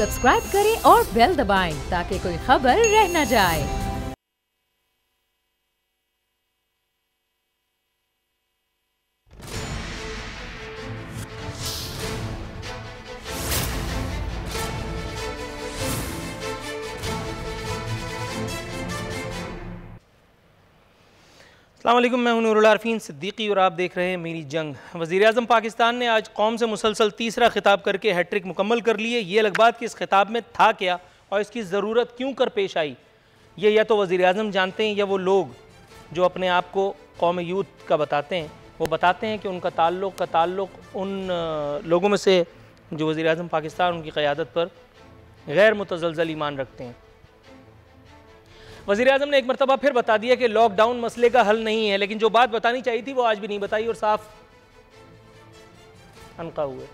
Subscribe करें और bell दबाएं ताकि कोई खबर रह न जाए। अस्सलाम वालेकुम, मैं हूं नूरुल आरफीन सिद्दीकी और आप देख रहे हैं मेरी जंग। वज़ीर-ए-आज़म पाकिस्तान ने आज कौम से मुसलसल तीसरा खिताब करके हैट्रिक मुकम्मल कर ली है। ये अलग बात कि इस खिताब में था क्या और इसकी ज़रूरत क्यों कर पेश आई, ये या तो वज़ीर-ए-आज़म जानते हैं या वो लोग जो अपने आप को कौम यूथ का बताते हैं वो बताते हैं कि उनका ताल्लुक़ उन लोगों में से जो वज़ीर-ए-आज़म पाकिस्तान उनकी क़यादत पर गैर मुतज़लज़ल ईमान रखते हैं। वज़ीर-ए-आज़म ने एक मरतबा फिर बता दिया कि लॉकडाउन मसले का हल नहीं है, लेकिन जो बात बतानी चाहिए थी वो आज भी नहीं बताई और साफ अनका हुए।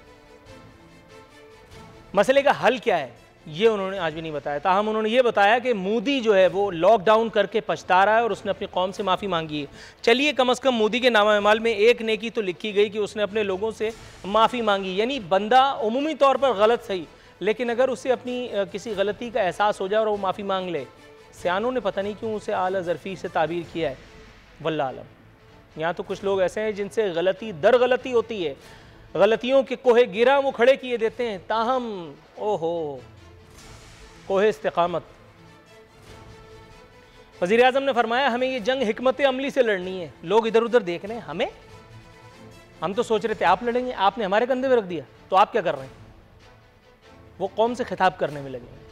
मसले का हल क्या है ये उन्होंने आज भी नहीं बताया। ताहम उन्होंने ये बताया कि मोदी जो है वो लॉकडाउन करके पछता रहा है और उसने अपनी कौम से माफ़ी मांगी है। चलिए कम अज़ कम मोदी के नामा-ए-माल में एक नेकी तो लिखी गई कि उसने अपने लोगों से माफ़ी मांगी। यानी बंदा उमूमी तौर पर गलत सही, लेकिन अगर उसे अपनी किसी गलती का एहसास हो जाए और वो माफ़ी मांग ले, सियानों ने पता नहीं क्यों उसे आला ज़रफ़ी से ताबीर किया है। वल्लाह आलम। यहाँ तो कुछ लोग ऐसे हैं जिनसे गलती दर गलती होती है, गलतियों के कोहे गिरा वो खड़े किए देते हैं। ताहम ओहो कोहे इस्तिक़ामत। वज़ीर-ए-आज़म ने फरमाया हमें ये जंग हिकमत अमली से लड़नी है। लोग इधर उधर देख रहे हैं, हम तो सोच रहे थे आप लड़ेंगे, आपने हमारे कंधे में रख दिया, तो आप क्या कर रहे हैं? वो कौम से खिताब करने में लगे हैं।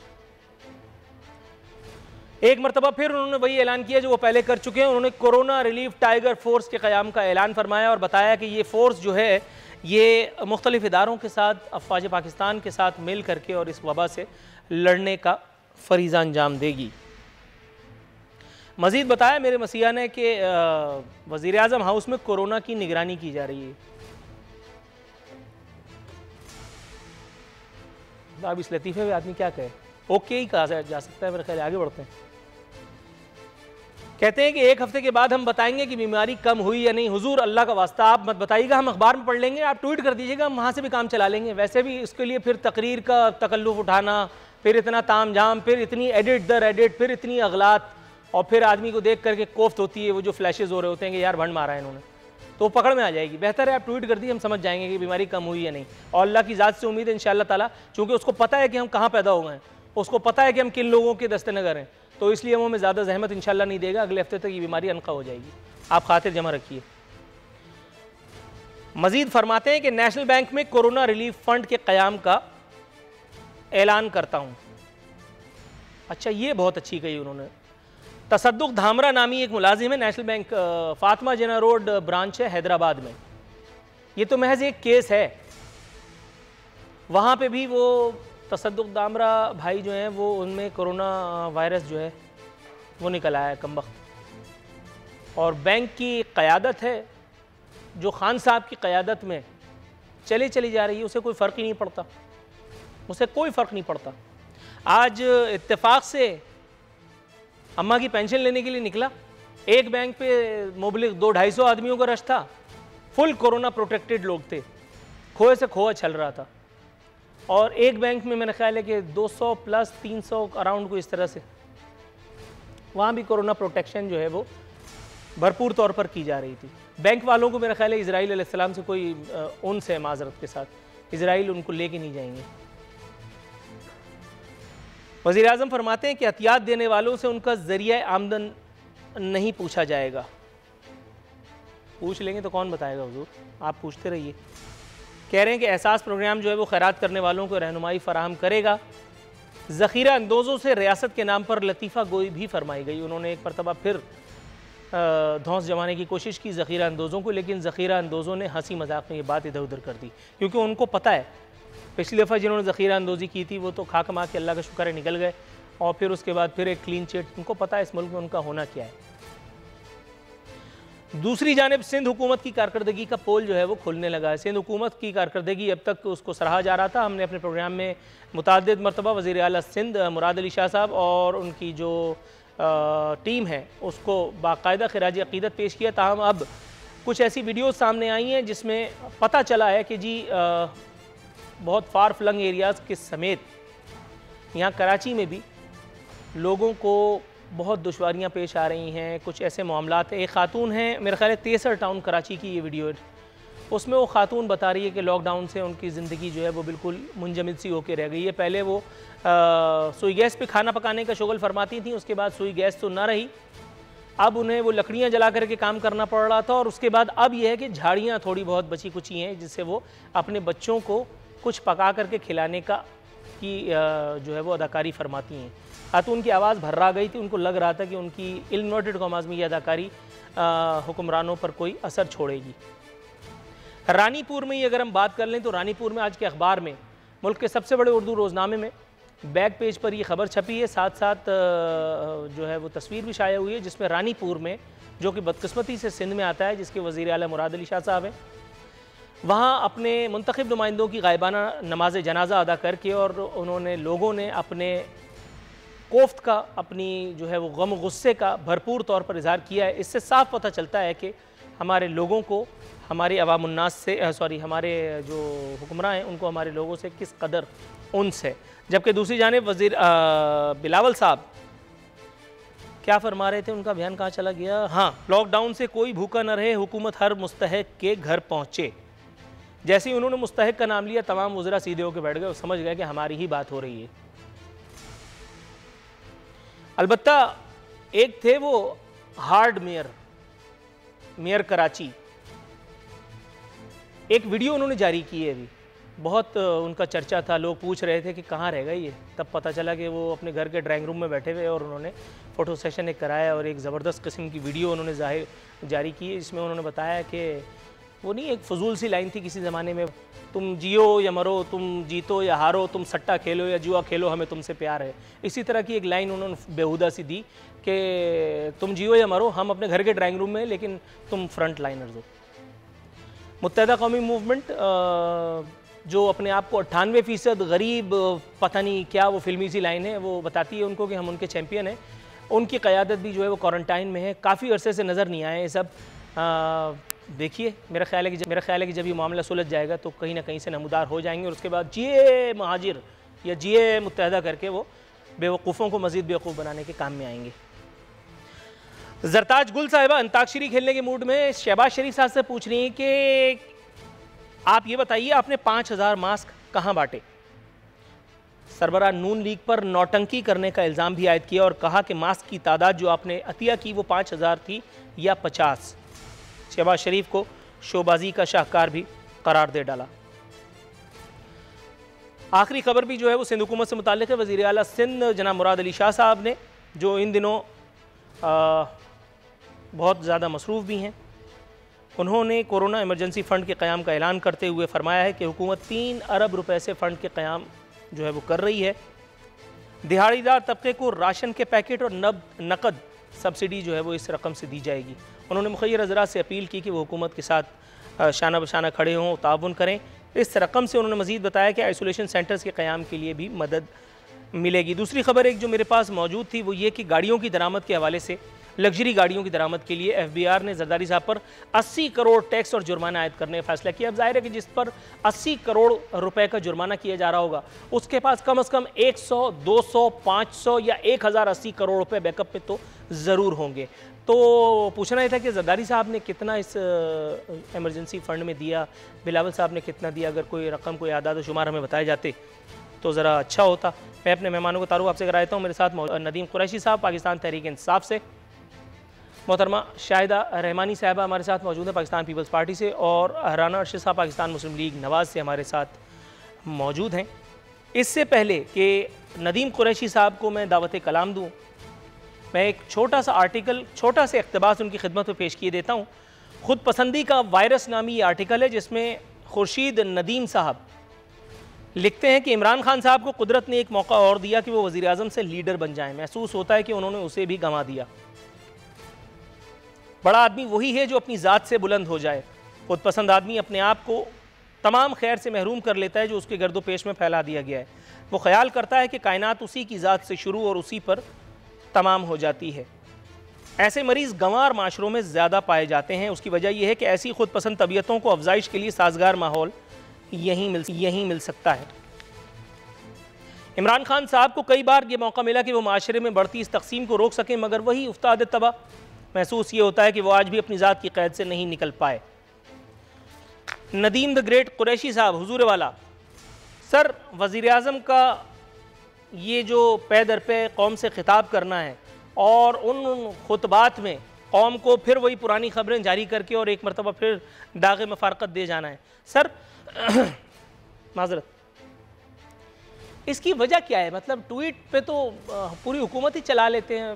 एक मरतबा फिर उन्होंने वही ऐलान किया जो वो पहले कर चुके हैं। उन्होंने कोरोना रिलीफ टाइगर फोर्स के क़याम का ऐलान फरमाया और बताया कि ये फ़ोर्स जो है ये मुख्तलिफ़ इदारों के साथ, अफ़वाज पाकिस्तान के साथ मिल करके और इस वबा से लड़ने का फरीज़ा अंजाम देगी। मज़ीद बताया मेरे मसीहा ने कि वज़ीर-ए-आज़म हाउस में कोरोना की निगरानी की जा रही है। अब इस लतीफ़े में आदमी क्या कहे, ओके ही कहा जा सकता है। मेरे ख्याल आगे बढ़ते हैं। कहते हैं कि एक हफ्ते के बाद हम बताएंगे कि बीमारी कम हुई या नहीं। हुजूर अल्लाह का वास्ता आप मत बताइएगा, हम अखबार में पढ़ लेंगे, आप ट्वीट कर दीजिएगा, हम वहाँ से भी काम चला लेंगे। वैसे भी इसके लिए फिर तकरीर का तकल्लुफ़ उठाना, फिर इतना ताम झाम, फिर इतनी एडिट दर एडिट, फिर इतनी अगलात, और फिर आदमी को देख करके कोफ्त होती है। वो जो फ्लैशेज हो रहे होते हैं कि यार भंड मारा है इन्होंने, तो पकड़ में आ जाएगी। बेहतर है आप ट्वीट कर दिए, हम समझ जाएंगे कि बीमारी कम हुई या नहीं। और अल्लाह की ज़ात से उम्मीद है इंशाअल्लाह ताला, चूँकि उसको पता है कि हम कहाँ पैदा हो गए हैं, उसको पता है कि हम किन लोगों के दस्ते नगर हैं, तो इसलिए वो हमें ज़्यादा जहमत इंशाअल्लाह नहीं देगा। अगले हफ्ते तक ये बीमारी अनका हो जाएगी, आप खातिर जमा रखिए। मज़ीद फरमाते हैं कि नेशनल बैंक में कोरोना रिलीफ फंड के क़याम का ऐलान करता हूँ। अच्छा, ये बहुत अच्छी कही उन्होंने। तसद्दुक़ धामरा नामी एक मुलाजिम है, नेशनल बैंक फातिमा जिन्ना रोड ब्रांच है हैदराबाद में। ये तो महज एक केस है, वहाँ पे भी वो तसद्दुक़ दामरा भाई जो हैं वो उनमें कोरोना वायरस जो है वो निकल आया है कमबख्त। और बैंक की क़यादत है जो खान साहब की क़यादत में चली जा रही है, उसे कोई फ़र्क ही नहीं पड़ता, उसे कोई फ़र्क नहीं पड़ता। आज इत्तेफाक से अम्मा की पेंशन लेने के लिए निकला, एक बैंक पे मुबलिग 200-250 आदमियों का रश था, फुल कोरोना प्रोटेक्टेड लोग थे, खोए से खोआ चल रहा था। और एक बैंक में मैंने ख्याल है कि 200 प्लस 300 अराउंड को इस तरह से, वहाँ भी कोरोना प्रोटेक्शन जो है वो भरपूर तौर पर की जा रही थी। बैंक वालों को मेरा ख्याल है इजराइल अलैहिस्सलाम से कोई उनसे है, माजरत के साथ, इजराइल उनको लेके नहीं जाएंगे। वज़ीर-ए-आज़म फरमाते हैं कि एहतियात देने वालों से उनका ज़रिया आमदन नहीं पूछा जाएगा। पूछ लेंगे तो कौन बताएगा हुजूर, आप पूछते रहिए। कह रहे हैं कि एहसास प्रोग्राम जो है वो खैरात करने वालों को रहनुमाई फराहम करेगा। ज़ख़ीरा अंदोज़ों से रियासत के नाम पर लतीफ़ा गोई भी फरमाई गई। उन्होंने एक मरतबा फिर धौंस जमाने की कोशिश की ज़ख़ीरा अंदोज़ों को, लेकिन ज़ख़ीरा अंदोज़ों ने हंसी मजाक में ये बात इधर उधर कर दी, क्योंकि उनको पता है पिछली दफ़ा जिन्होंने ज़ख़ीरा अंदोज़ी की थी वो तो खा कमा के अल्लाह का शुक्र है निकल गए, और फिर उसके बाद फिर एक क्लीन चिट। उनको पता है इस मुल्क में उनका होना क्या है। दूसरी जानिब सिंध हुकूमत की कारकर्दगी का पोल जो है वो खुलने लगा है। सिंध हुकूमत की कारकर्दगी अब तक उसको सराहा जा रहा था। हमने अपने प्रोग्राम में मुतअद्दिद मरतबा वज़ीर आला सिंध मुराद अली शाह साहब और उनकी जो टीम है उसको बाकायदा खिराज अक़ीदत पेश किया। ताहम अब कुछ ऐसी वीडियोज़ सामने आई हैं जिसमें पता चला है कि जी बहुत फार फ्लंग एरियाज़ के समेत यहाँ कराची में भी लोगों को बहुत दुश्वारियाँ पेश आ रही हैं। कुछ ऐसे मामलात हैं, एक ख़ातून है, मेरा ख्याल है तेसर टाउन कराची की ये वीडियो है, उसमें वो ख़ातून बता रही है कि लॉकडाउन से उनकी ज़िंदगी जो है वो बिल्कुल मुंजमद सी होकर रह गई है। पहले वो सुई गैस पे खाना पकाने का शुगल फरमाती थी, उसके बाद सुई गैस तो ना रही, अब उन्हें वो लकड़ियाँ जला करके काम करना पड़ रहा था, और उसके बाद अब यह है कि झाड़ियाँ थोड़ी बहुत बची कुची हैं जिससे वो अपने बच्चों को कुछ पका करके खिलाने का की जो है वो अदाकारी फरमाती हैं। खातून की आवाज़ भर्रा गई थी, उनको लग रहा था कि उनकी इन्वर्टेड कॉमास में ये अदाकारी हुक्मरानों पर कोई असर छोड़ेगी। रानीपुर में ही अगर हम बात कर लें तो रानीपुर में आज के अखबार में, मुल्क के सबसे बड़े उर्दू रोज़नामे में बैक पेज पर ये खबर छपी है, साथ साथ जो है वो तस्वीर भी शाया हुई है जिसमें रानीपुर में, जो कि बदकिस्मती से सिंध में आता है, जिसके वज़ीर आला मुराद अली शाह साहब हैं, वहाँ अपने मुंतखब नुमाइंदों की गायबाना नमाज जनाजा अदा करके और उन्होंने लोगों ने अपने कोफ्त का, अपनी जो है वो गम गुस्से का भरपूर तौर पर इजहार किया है। इससे साफ पता चलता है कि हमारे लोगों को, हमारे अवामुन्नास से हमारे जो हुक्मरान हैं उनको हमारे लोगों से किस कदर उन्स है। जबकि दूसरी जानिब वज़ीर बिलावल साहब क्या फरमा रहे थे, उनका बयान कहाँ चला गया, हाँ, लॉकडाउन से कोई भूखा न रहे, हुकूमत हर मुस्तहक के घर पहुँचे। जैसे ही उन्होंने मुस्तहक का नाम लिया तमाम वज़रा सीधे होकर बैठ गए और समझ गए कि हमारी ही बात हो रही है। अलबत्ता एक थे वो हार्ड मेयर कराची, एक वीडियो उन्होंने जारी की है, अभी बहुत उनका चर्चा था, लोग पूछ रहे थे कि कहाँ रह गए ये, तब पता चला कि वो अपने घर के ड्राइंग रूम में बैठे हुए और उन्होंने फ़ोटो सेशन एक कराया और एक ज़बरदस्त किस्म की वीडियो उन्होंने जारी की है, जिसमें उन्होंने बताया कि वो नहीं, एक फजूल सी लाइन थी किसी ज़माने में, तुम जियो या मरो, तुम जीतो या हारो, तुम सट्टा खेलो या जुआ खेलो, हमें तुमसे प्यार है। इसी तरह की एक लाइन उन्होंने बेहुदा सी दी कि तुम जियो या मरो, हम अपने घर के ड्राइंग रूम में, लेकिन तुम फ्रंट लाइनर्स हो। मुत्तहदा कौमी मूवमेंट जो अपने आप को 98% गरीब, पता नहीं क्या वो फिल्मी सी लाइन है, वो बताती है उनको कि हम उनके चैम्पियन हैं। उनकी क़यादत भी जो है वो क्वारंटाइन में है, काफ़ी अरसे से नज़र नहीं आए ये सब। देखिए, मेरा ख्याल है कि जब ये मामला सुलझ जाएगा तो कहीं ना कहीं से नमूदार हो जाएंगे और उसके बाद जिए महाजिर या जिए मुत्तहदा करके वो बेवकूफ़ों को मज़ीद बेवकूफ़ बनाने के काम में आएंगे। जरताज गुल साहिबा अंताक्षरी खेलने के मूड में शहबाज शरीफ साहब से पूछ रही हैं कि आप ये बताइए, आपने 5000 मास्क कहाँ बांटे। सरबराह नून लीग पर नौटंकी करने का इल्ज़ाम भी आयद किया और कहा कि मास्क की तादाद जो आपने अतिया की वो 5000 थी या 50। शहबाज शरीफ को शोबाजी का शाहकार भी करार दे डाला। आखिरी खबर भी जो है वो सिंध हुकूमत से मुताल्लिक़ है। वज़ीर आला सिंध जनाब मुराद अली शाह साहब ने, जो इन दिनों बहुत ज़्यादा मसरूफ़ भी हैं, उन्होंने कोरोना इमरजेंसी फ़ंड के क़याम का ऐलान करते हुए फरमाया है कि हुकूमत 3 अरब रुपए से फ़ंड के क़याम जो है वो कर रही है। दिहाड़ीदार तबके को राशन के पैकेट और नकद सब्सिडी जो है वो इस रकम से दी जाएगी। उन्होंने मुखय्यर हज़रात से अपील की कि वो हुकूमत के साथ शाना बशाना खड़े हों, ताउन करें। इस रकम से उन्होंने मज़ीद बताया कि आइसोलेशन सेंटर्स के क़याम के लिए भी मदद मिलेगी। दूसरी खबर एक जो मेरे पास मौजूद थी वो ये कि गाड़ियों की दरामद के हवाले से, लग्जरी गाड़ियों की दरामद के लिए FBR ने जरदारी साहब पर 80 करोड़ टैक्स और जुर्माना आयद करने का फैसला किया। अब जाहिर है कि जिस पर 80 करोड़ रुपए का जुर्माना किया जा रहा होगा उसके पास कम से कम 100, 200, 500 या 1080 करोड़ रुपए बैकअप पे तो ज़रूर होंगे। तो पूछना ये था कि जरदारी साहब ने कितना इस इमरजेंसी फ़ंड में दिया, बिलावल साहब ने कितना दिया, अगर कोई रकम, कोई आदाद शुमार हमें बताए जाते तो ज़रा अच्छा होता। मैं अपने मेहमानों को तारुफ आपसे कराता हूँ। मेरे साथ नदीम कुरैशी साहब पाकिस्तान तहरीक इंसाफ से, मोहतरमा शाहिदा रहमानी साहबा हमारे साथ मौजूद है पाकिस्तान पीपल्स पार्टी से, और राना अर्शद साहब पाकिस्तान मुस्लिम लीग नवाज़ से हमारे साथ मौजूद हैं। इससे पहले कि नदीम कुरैशी साहब को मैं दावत कलाम दूँ, मैं एक छोटा सा आर्टिकल, छोटा सा इक़्तिबास उनकी खिदमत में पेश किए देता हूँ। ख़ुद पसंदी का वायरस नामी ये आर्टिकल है जिसमें खुर्शीद नदीम साहब लिखते हैं कि इमरान खान साहब को कुदरत ने एक मौका और दिया कि वो वज़ीर आज़म से लीडर बन जाएं। महसूस होता है कि उन्होंने उसे भी गंवा दिया। बड़ा आदमी वही है जो अपनी ज़ात से बुलंद हो जाए। खुद पसंद आदमी अपने आप को तमाम खैर से महरूम कर लेता है जो उसके गर्दो पेश में फैला दिया गया है। वो ख्याल करता है कि कायनात उसी की ज़ात से शुरू और उसी पर तमाम हो जाती है। ऐसे मरीज़ गंवार माशरों में ज़्यादा पाए जाते हैं। उसकी वजह यह है कि ऐसी खुद पसंद तबीयतों को अफजाइश के लिए साजगार माहौल यहीं मिल सकता है। इमरान खान साहब को कई बार ये मौका मिला कि वो माशरे में बढ़ती इस तकसीम को रोक सकें, मगर वही उस्ताद तबाह महसूस ये होता है कि वो आज भी अपनी ज़ात की क़ैद से नहीं निकल पाए। नदीम द ग्रेट कुरैशी साहब, हुजूर वाला, सर वज़ीर आज़म का ये जो पे दर पे कौम से खिताब करना है और उन खुतबात में कौम को फिर वही पुरानी ख़बरें जारी करके और एक मरतबा फिर दाग़े मफ़ारक़त दे जाना है, सर माज़रत इसकी वजह क्या है? मतलब ट्वीट पे तो पूरी हुकूमत ही चला लेते हैं,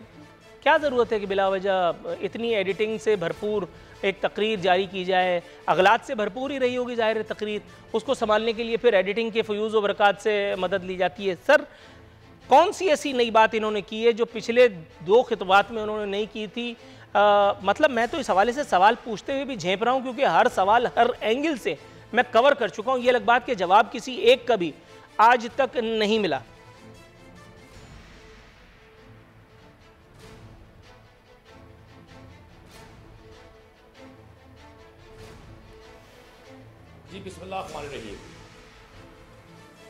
क्या ज़रूरत है कि बिला वजह इतनी एडिटिंग से भरपूर एक तकरीर जारी की जाए? अगलात से भरपूर ही रही होगी ज़ाहिर तकरीर, उसको संभालने के लिए फिर एडिटिंग के फ़यूज़ व बरक़ात से मदद ली जाती है। सर कौन सी ऐसी नई बात इन्होंने की है जो पिछले 2 खितबात में उन्होंने नहीं की थी? मतलब मैं तो इस हवाले से सवाल पूछते हुए भी झेप रहा हूँ, क्योंकि हर सवाल हर एंगल से मैं कवर कर चुका हूँ। ये अलग बात के जवाब किसी एक का भी आज तक नहीं मिला। जी बिस्मिल्लाहिर्रहमानिर्रहीम।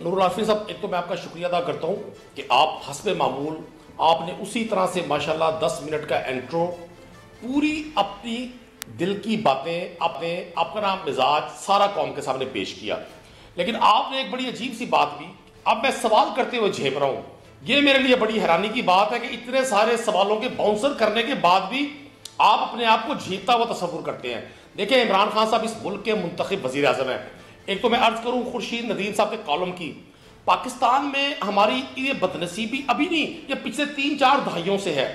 नूरुल आफरीन साहब, एक तो मैं आपका शुक्रिया अदा करता हूँ कि आप हस्बे मामूल आपने उसी तरह से माशाल्लाह 10 मिनट का इंट्रो पूरी अपनी दिल की बातें आपने अपना मिजाज सारा कौम के सामने पेश किया। लेकिन आपने एक बड़ी अजीब सी बात की, अब मैं सवाल करते हुए झेप रहा हूँ। ये मेरे लिए बड़ी हैरानी की बात है कि इतने सारे सवालों के बाउंसर करने के बाद भी आप अपने आप को झेपता हुआ तस्वुर करते हैं। देखिए, इमरान खान साहब इस मुल्क के मुंतखब वज़ीर आज़म हैं। एक तो मैं अर्ज करूँ खुर्शीद नदीम साहब के कॉलम की, पाकिस्तान में हमारी ये बदनसीबी अभी नहीं, ये पिछले 3-4 दहाइयों से है।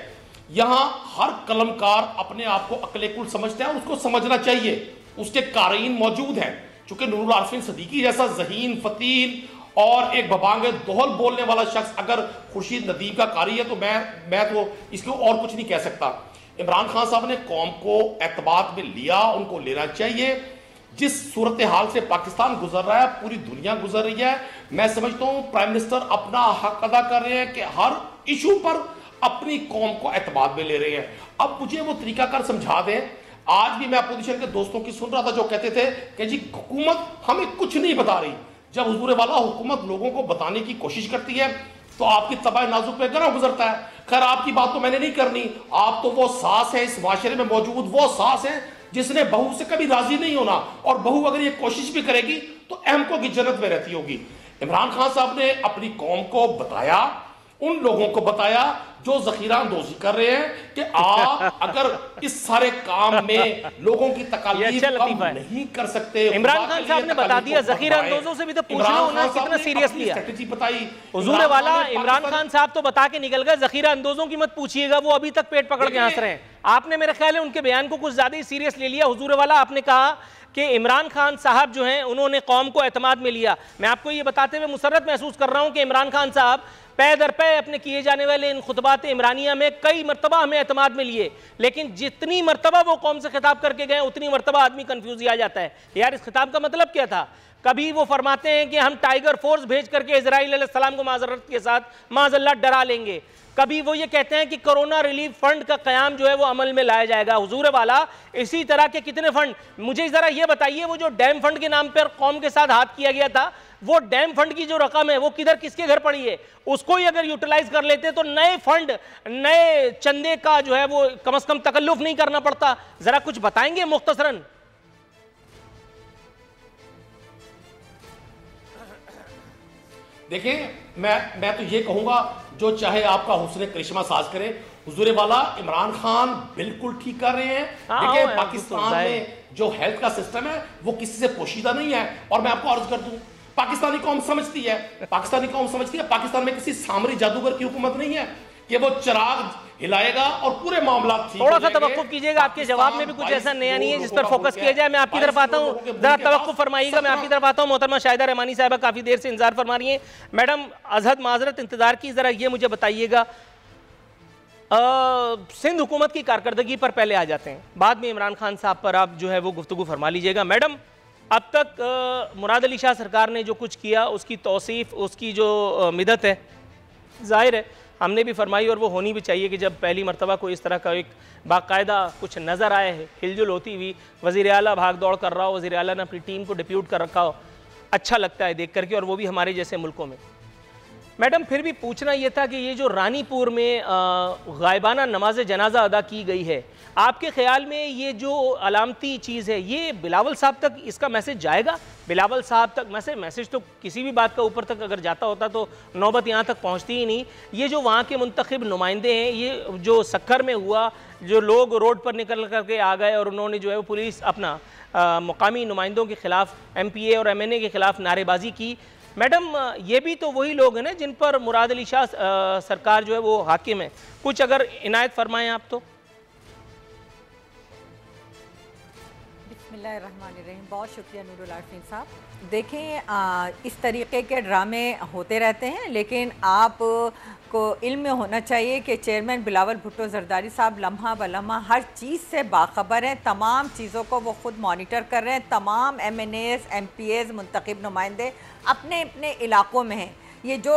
यहाँ हर कलमकार अपने आप को अक्ले कुल समझता है और उसको समझना चाहिए, उसके कारीन मौजूद हैं। चूंकि नूरुल आरफीन सदीकी जैसा ज़हीन फतीन और एक बबांगे दोहल बोलने वाला शख्स अगर खुर्शीद नदीम का कारी है तो मैं तो इसको और कुछ नहीं कह सकता। इमरान खान साहब ने कौम को एतबार में लिया, उनको लेना चाहिए। जिस सूरत हाल से पाकिस्तान गुजर रहा है, पूरी दुनिया गुजर रही है, मैं समझता हूँ प्राइम मिनिस्टर अपना हक अदा कर रहे हैं कि हर इशू पर अपनी कौम को एतबार में ले रहे हैं। अब मुझे वो तरीकाकार समझा दें। आज भी मैं अपोजिशन के दोस्तों की सुन रहा था जो कहते थे कि जी हुकूमत हमें कुछ नहीं बता रही। जब हुजूर वाला हुकूमत लोगों को बताने की कोशिश करती है तो आपकी तबाह नाजुक पे गरम गुजरता है। खैर, आपकी बात तो मैंने नहीं करनी। आप तो वो सास है इस माशरे में मौजूद, वो सास है जिसने बहू से कभी राजी नहीं होना, और बहू अगर ये कोशिश भी करेगी तो अहमको की जन्नत में रहती होगी। इमरान खान साहब ने अपनी कौम को बताया, उन लोगों को बताया जो जखीरा अंदोजी कर रहे हैं कि आप अगर इस सारे काम में लोगों की तकालीफ कम नहीं कर सकते। इमरान खान साहब ने बता दिया, जखीरा अंदोजों से भी तो पूछना उन्होंने कितना सीरियस लिया। स्ट्रेटजी बताई हुजूर वाला। इमरान खान साहब तो बता के निकल गए, जखीरा अंदोजों की मत पूछिएगा, वो अभी तक पेट पकड़ के हंस रहे हैं। आपने मेरे ख्याल है उनके बयान को कुछ ज्यादा ही सीरियस ले लिया। हुजूर वाला, आपने कहा कि इमरान खान साहब जो हैं उन्होंने कौम को एतमाद में लिया। मैं आपको ये बताते हुए मुसर्रत महसूस कर रहा हूं कि इमरान खान साहब पै दर पै अपने किए जाने वाले इन खुतबात इमरानिया में कई मरतबा हमें एतमाद में लिए, लेकिन जितनी मरतबा वो कौम से खिताब करके गए उतनी मरतबा आदमी कंफ्यूज ही आ जाता है। यार, इस खिताब का मतलब क्या था? कभी वो फरमाते हैं कि हम टाइगर फोर्स भेज करके इजराइल अलैहिस्सलाम को माजरत के साथ माज़अल्लाह डरा लेंगे। कभी वो ये कहते हैं कि कोरोना रिलीफ फंड का कयाम जो है वो अमल में लाया जाएगा। हुजूर वाला, इसी तरह के कितने फंड, मुझे जरा ये बताइए, वो जो डैम फंड के नाम पर कौम के साथ हाथ किया गया था, वो डैम फंड की जो रकम है वो किधर किसके घर पड़ी है? उसको ही अगर यूटिलाइज कर लेते तो नए फंड, नए चंदे का जो है वो कम से कम तकल्लुफ नहीं करना पड़ता। जरा कुछ बताएंगे मुख्तसरन? देखिए, मैं तो ये कहूंगा, जो चाहे आपका हुस्न करिश्मा साज करे, हुजूर वाला इमरान खान बिल्कुल ठीक कर रहे हैं। देखिए, पाकिस्तान में जो हेल्थ का सिस्टम है वो किसी से पोशीदा नहीं है। और मैं आपको अर्ज कर दूं, पाकिस्तानी कौम समझती है, पाकिस्तान में किसी सामरी जादूगर की हुकूमत नहीं है कि वो चिराग हिलाएगा और पूरे मामला ठीक हो जाएंगे। थोड़ा सा तवक्कुफ कीजिएगा, आपके जवाब में भी कुछ ऐसा नया नहीं है जिस पर फोकस किया जाए। मैं आपकी तरफ आता हूँ, जरा तवक्कुफ फरमाइएगा। मैं आपकी तरफ आता हूँ। मोहतरमा शाहिदा रहमानी साहिबा काफी देर से इंतजार फरमा रही हैं। मैडम अजहद, माजरत इंतजार की, जरा ये मुझे बताइएगा, सिंध हुकूमत की कारकर्दगी पर पहले आ जाते हैं, बाद में इमरान खान साहब पर आप जो है वो गुफ्तगू फरमा लीजिएगा। मैडम, अब तक मुराद अली शाह सरकार ने जो कुछ किया उसकी तौसीफ, उसकी जो मिदत है, जाहिर है हमने भी फरमाई और वो होनी भी चाहिए कि जब पहली मरतबा को इस तरह का एक बाकायदा कुछ नज़र आए, हिलजुल होती हुई, वज़ीर आला भाग दौड़ कर रहा हो, वज़ीर आला ने अपनी टीम को डिप्यूट कर रखा हो, अच्छा लगता है देख करके, और वो भी हमारे जैसे मुल्कों में। मैडम फिर भी पूछना ये था कि ये जो रानीपुर में गायबाना नमाज जनाजा अदा की गई है, आपके ख्याल में ये जो अलामती चीज़ है ये बिलावल साहब तक इसका मैसेज जाएगा? बिलावल साहब तक मैसेज तो किसी भी बात का ऊपर तक अगर जाता होता तो नौबत यहाँ तक पहुँचती ही नहीं। ये जो वहाँ के मुंतखब नुमाइंदे हैं, ये जो सक्खर में हुआ, जो लोग रोड पर निकल करके आ गए और उन्होंने जो है वो पुलिस अपना मुकामी नुमाइंदों के ख़िलाफ़, MPA और MNA के ख़िलाफ़ नारेबाजी की। मैडम ये भी तो वही लोग हैं ना जिन पर मुराद अली शाह सरकार जो है वो हाकिम है, कुछ अगर इनायत फरमाएं आप तो। बिस्मिल्लाहिर्रहमानिर्रहीम, बहुत शुक्रिया नूरुल आरफीन साहब। देखें, इस तरीके के ड्रामे होते रहते हैं, लेकिन आप को इल्म होना चाहिए कि चेयरमैन बिलावल भुट्टो जरदारी साहब लम्हा ब लम्हा हर चीज़ से बाखबर हैं। तमाम चीज़ों को वो ख़ुद मॉनिटर कर रहे हैं। तमाम MNAs MPAs मुंतखब नुमाइंदे अपने अपने इलाक़ों में हैं। ये जो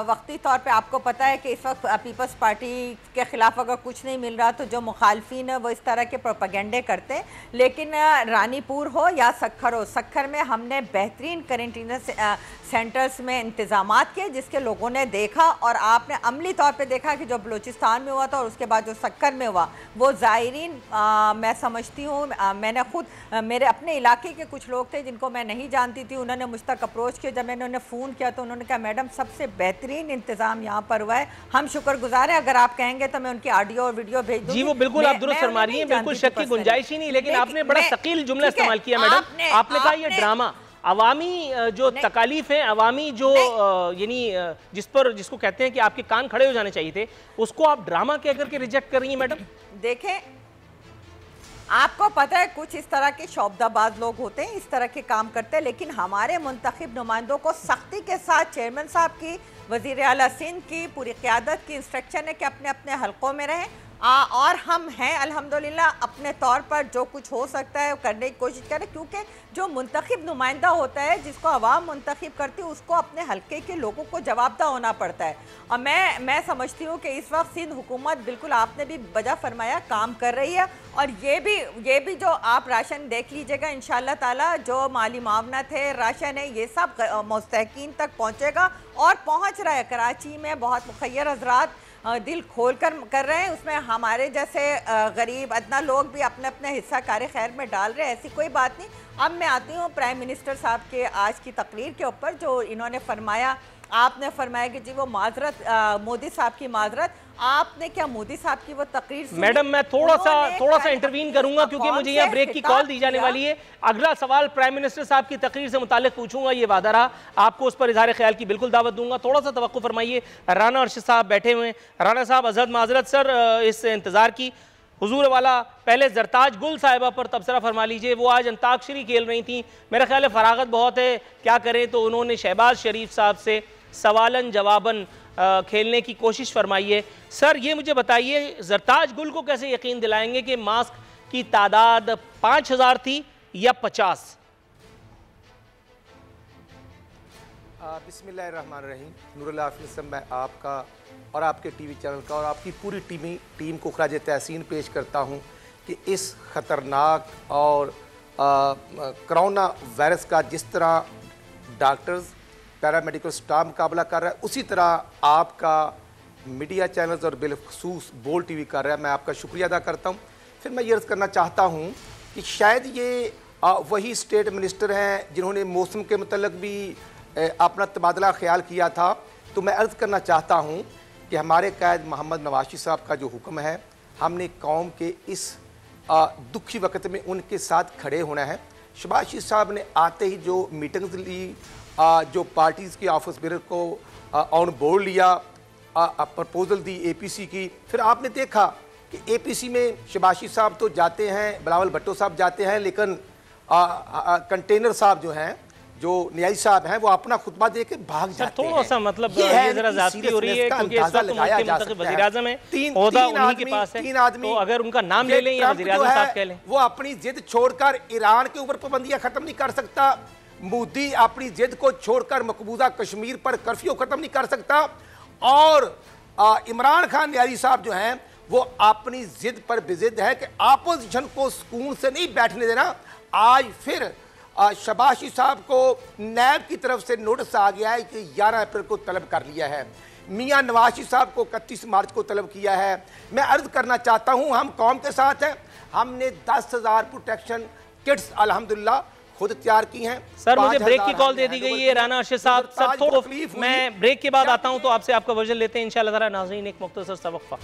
वक्ती तौर पे आपको पता है कि इस वक्त पीपल्स पार्टी के ख़िलाफ़ अगर कुछ नहीं मिल रहा तो जो मुखालफिन है वो इस तरह के प्रोपेगेंडे करते हैं। लेकिन रानीपुर हो या सक्खर हो, सक्खर में हमने बेहतरीन क्वारंटीन सेंटर्स में इंतज़ामात किए, जिसके लोगों ने देखा और आपने अमली तौर पे देखा कि जो बलूचिस्तान में हुआ था और उसके बाद जो सक्खर में हुआ वो ज़ायरीन, मैं समझती हूँ, मैंने खुद मेरे अपने इलाके के कुछ लोग थे जिनको मैं नहीं जानती थी, उन्होंने मुझ तक अप्रोच किया। जब मैंने उन्हें फ़ोन किया तो उन्होंने कहा मैडम सबसे बेहतरीन इंतज़ाम यहाँ पर हुआ है, हम शुक्रगुजार हैं, अगर आप कहेंगे तो मैं उनकी ऑडियो और वीडियो भेज दूँगी। जी वो बिल्कुल आप दुरुस्त फरमा रही हैं, बिल्कुल शक की गुंजाइश ही नहीं, लेकिन आपने बड़ा सकील जुमला इस्तेमाल किया मैडम। आपने कहा ये ड्रामा, अवामी जो तकालीफ है, अवामी जो यानी जिसको कहते हैं कि आपके कान खड़े हो जाने चाहिए थे, उसको आप ड्रामा कह करके रिजेक्ट कर रही हैं मैडम। देखें, आपको पता है कुछ इस तरह के शौबदाबाज लोग होते हैं, इस तरह के काम करते हैं, लेकिन हमारे मुंतखब नुमाइंदों को सख्ती के साथ चेयरमैन साहब की, वज़ीर आला सिंध की पूरी क़यादत की इंस्ट्रक्शन है कि अपने अपने हलकों में रहें। और हम हैं अल्हम्दुलिल्लाह अपने तौर पर जो कुछ हो सकता है करने की कोशिश करें, क्योंकि जो मुंतखब नुमाइंदा होता है, जिसको अवाम मुंतखब करती है, उसको अपने हलके के लोगों को जवाबदा होना पड़ता है। और मैं समझती हूँ कि इस वक्त सिंध हुकूमत, बिल्कुल आपने भी वजह फरमाया, काम कर रही है। और ये भी जो आप राशन देख लीजिएगा, इंशाअल्लाह ताला जो माली मावनत है, राशन है, ये सब मुस्तहकीन तक पहुँचेगा और पहुँच रहा है। कराची में बहुत मुखय्यर हजरात दिल खोल कर रहे हैं, उसमें हमारे जैसे गरीब अदना लोग भी अपने अपने हिस्सा कार खैर में डाल रहे हैं, ऐसी कोई बात नहीं। अब मैं आती हूँ प्राइम मिनिस्टर साहब के आज की तकरीर के ऊपर, जो इन्होंने फरमाया, आपने फरमाया कि जी वो माजरत, मोदी साहब की माजरत, आपने क्या मोदी साहब की वो तकरीर सुनी? मैडम मैं थोड़ा सा इंटरवीन करूंगा क्योंकि मुझे यहाँ ब्रेक की कॉल दी जाने वाली है। अगला सवाल प्राइम मिनिस्टर साहब की तकरीर से मुताल्लिक पूछूंगा, ये वादा रहा, आपको उस पर इजहार ख्याल की बिल्कुल दावत दूंगा। थोड़ा सा तवक्कुफ फरमाइए। राना अर्शद साहब बैठे हुए हैं। राना साहब अजहद माजरत सर इस इंतजार की, हुजूर वाला पहले जरताज गुल साहिबा पर तबसरा फरमा लीजिए। वो आज अंताक्षरी खेल रही थी, मेरा ख्याल है फरागत बहुत है, क्या करें, तो उन्होंने शहबाज शरीफ साहब से सवालन जवाबन खेलने की कोशिश फरमाई है। सर ये मुझे बताइए, जरताज गुल को कैसे यकीन दिलाएंगे कि मास्क की तादाद 5000 थी या 50? बिस्मिल्लाहिर्रहमानिर्रहीम। नूरुल हाफिज़ साहब, मैं आपका और आपके टीवी चैनल का और आपकी पूरी टीम को खराज तहसीन पेश करता हूँ कि इस ख़तरनाक और कोरोना वायरस का जिस तरह डॉक्टर्स, पैरामेडिकल स्टाफ मुकाबला कर रहा है, उसी तरह आपका मीडिया चैनल्स और बिलखसूस बोल टीवी कर रहा है। मैं आपका शुक्रिया अदा करता हूँ। फिर मैं ये अर्ज़ करना चाहता हूँ कि शायद ये वही स्टेट मिनिस्टर हैं जिन्होंने मौसम के मतलब भी अपना तबादला ख्याल किया था। तो मैं अर्ज़ करना चाहता हूँ कि हमारे कायद मोहम्मद नवाज़ साहब का जो हुक्म है, हमने कौम के इस दुखी वक्त में उनके साथ खड़े होना है। शहबाज शरीफ साहब ने आते ही जो मीटिंग्स ली, जो पार्टीज़ की ऑफिस बेरर को ऑन बोर्ड लिया, प्रपोजल दी APC की, फिर आपने देखा कि APC में शहबाज शरीफ साहब तो जाते हैं, बिलावल भुट्टो साहब जाते हैं, लेकिन कंटेनर साहब जो हैं, जो न्यायी साहब हैं, वो अपना खुतबा दे के भाग जाते हैं। थोड़ा सा मतलब ये जरा ज़्यादती हो रही है क्योंकि इस वक्त वज़ीर आज़म है, ओहदा उन्हीं के पास है, तो अगर उनका नाम ले लें या वज़ीर आज़म साहब कह लें, वो अपनी जिद छोड़कर ईरान के ऊपर पाबंदियां खत्म नहीं कर सकता। मोदी अपनी जिद को छोड़कर मकबूजा कश्मीर पर कर्फ्यू खत्म नहीं कर सकता। और इमरान खान न्यारी साहब जो हैं, वो अपनी जिद पर बेजिद है कि आपोजिशन को सुकून से नहीं बैठने देना। आज फिर शबाशी साहब को नैब की तरफ से नोटिस आ गया है कि 11 अप्रैल को तलब कर लिया है। मियां नवाज साहब को 31 मार्च को तलब किया है। मैं अर्ज करना चाहता हूं, हम कौम के साथ हैं। हमने 10,000 प्रोटेक्शन किट्स अल्हम्दुलिल्लाह खुद तैयार की हैं। सर मुझे ब्रेक की कॉल दे दी गई है राना अरशद साहब। सर थोड़ा मैं ब्रेक के बाद आता हूं तो आपसे आपका वर्जन लेते हैं इंशाल्लाह ताला। नाज़रीन एक मुख्तसर सा वक्फा।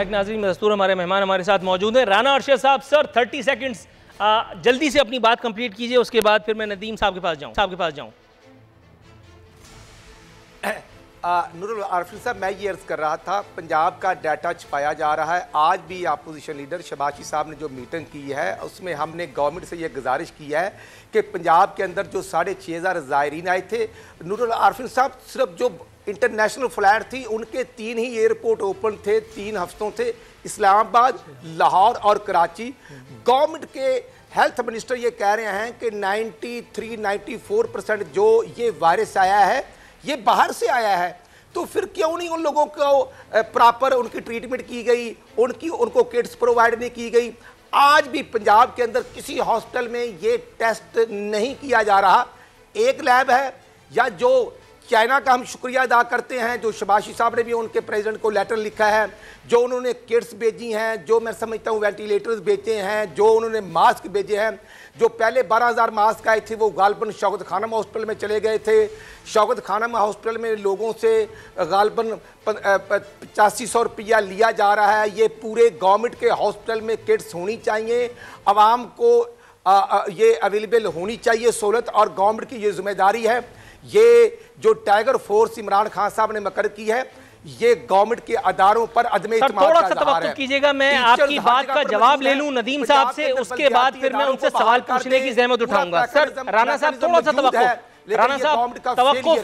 नाज़रीन दस्तूर हमारे मेहमान हमारे साथ मौजूद हैं राना अरशद साहब। सर 30 सेकंड्स जल्दी से अपनी बात कंप्लीट कीजिए, उसके बाद फिर मैं नदीम साहब के पास जाऊं। नूरुल आरिफिन साहब, मैं ये अर्ज कर रहा था, पंजाब का डाटा छुपाया जा रहा है। आज भी अपोजिशन लीडर शबाशी साहब ने जो मीटिंग की है उसमें हमने गवर्नमेंट से ये गुजारिश की है कि पंजाब के अंदर जो 6,500 ज़ायरीन आए थे, नूरुल आरिफिन साहब सिर्फ जो इंटरनेशनल फ्लाइट थी उनके 3 ही एयरपोर्ट ओपन थे 3 हफ्तों से, इस्लामाबाद, लाहौर और कराची। गवर्नमेंट के हेल्थ मिनिस्टर ये कह रहे हैं कि 93-94% जो ये वायरस आया है ये बाहर से आया है। तो फिर क्यों नहीं उन लोगों को प्रॉपर उनकी ट्रीटमेंट की गई, उनको किट्स प्रोवाइड नहीं की गई। आज भी पंजाब के अंदर किसी हॉस्पिटल में ये टेस्ट नहीं किया जा रहा। एक लैब है, या जो चाइना का हम शुक्रिया अदा करते हैं, जो शबाशी साहब ने भी उनके प्रेसिडेंट को लेटर लिखा है, जो उन्होंने किट्स भेजी हैं, जो मैं समझता हूँ वेंटिलेटर्स भेजे हैं, जो उन्होंने मास्क भेजे हैं। जो पहले 12,000 मास्क आए थे वो गालबन शौकत खानम हॉस्पिटल में चले गए थे। शौकत खानम हॉस्पिटल में लोगों से गालबन 8500 रुपया लिया जा रहा है। ये पूरे गवर्नमेंट के हॉस्पिटल में किट्स होनी चाहिए, आवाम को ये अवेलेबल होनी चाहिए सहूलत, और गवर्नमेंट की ये जिम्मेदारी है। ये जो टाइगर फोर्स इमरान खान साहब ने मुकर्रर की है, ये गवर्नमेंट के अदारों पर अदम इत्मीनान थोड़ा सा तवक्कुफ कीजिएगा, मैं आपकी बात का जवाब ले लूं नदीम साहब से, उसके बाद फिर मैं उनसे सवाल पूछने की जहमत उठाऊंगा। सर राना साहब थोड़ा सा तवक्कुफ, राना साहब तवक्कुफ,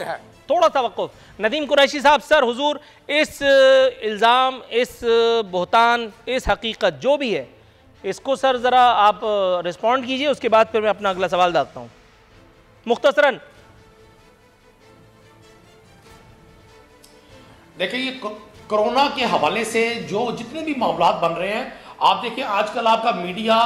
थोड़ा तवक्कुफ। नदीम कुरैशी साहब, सर हुजूर इस इल्ज़ाम, इस बहतान, इस हकीकत जो भी है, इसको सर ज़रा आप रिस्पॉन्ड कीजिए, उसके बाद फिर मैं अपना अगला सवाल डालता हूँ मुख्तसरन। देखिए, ये कोरोना के हवाले से जो जितने भी मामला बन रहे हैं, आप देखिए आजकल आपका मीडिया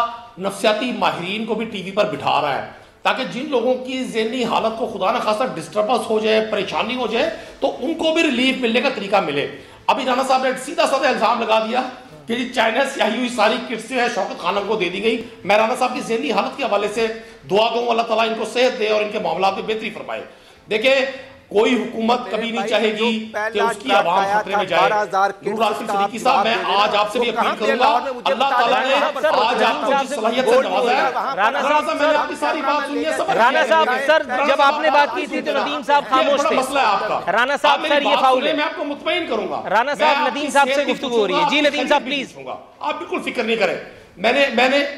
नफ्सियाती माहिरीन को भी टीवी पर बिठा रहा है ताकि जिन लोगों की ज़हनी हालत को खुदा न खासा डिस्टर्बेंस हो जाए, परेशानी हो जाए, तो उनको भी रिलीफ मिलने का तरीका मिले। अभी राना साहब ने सीधा साधा इल्ज़ाम लगा दिया कि जी चाइना से आई हुई सारी किट्स जो है शौकत खानम को दे दी गई। मैं राना साहब की ज़हनी हालत के हवाले से दुआ दूँ अल्लाह ताला इनको सेहत दे और इनके मामला में बेहतरी फरमाए। देखिए, कोई हुकूमत कभी नहीं चाहेगी कि उसकी आवाम खतरे में जाए। नूरुल आसिफ सिद्दीकी साहब, मैं आज आपसे भी अपील करूंगा, अल्लाह ताला ने आज आपको जिस सलाहियत से नवाजा है। राना साहब, मैंने आपकी सारी बात सुनी है। राना साहब, सर जब आपने बात की थी तो नदीम साहब खामोश थे। मसला है आपका राना साहब, सर ये फाउल है, मैं आपको मुतमईन करूंगा। राना साहब, नदीम साहब से गुफ्तगू हो रही है। जी नदीम साहब प्लीज, आप बिल्कुल फिक्र नहीं करें। मैंने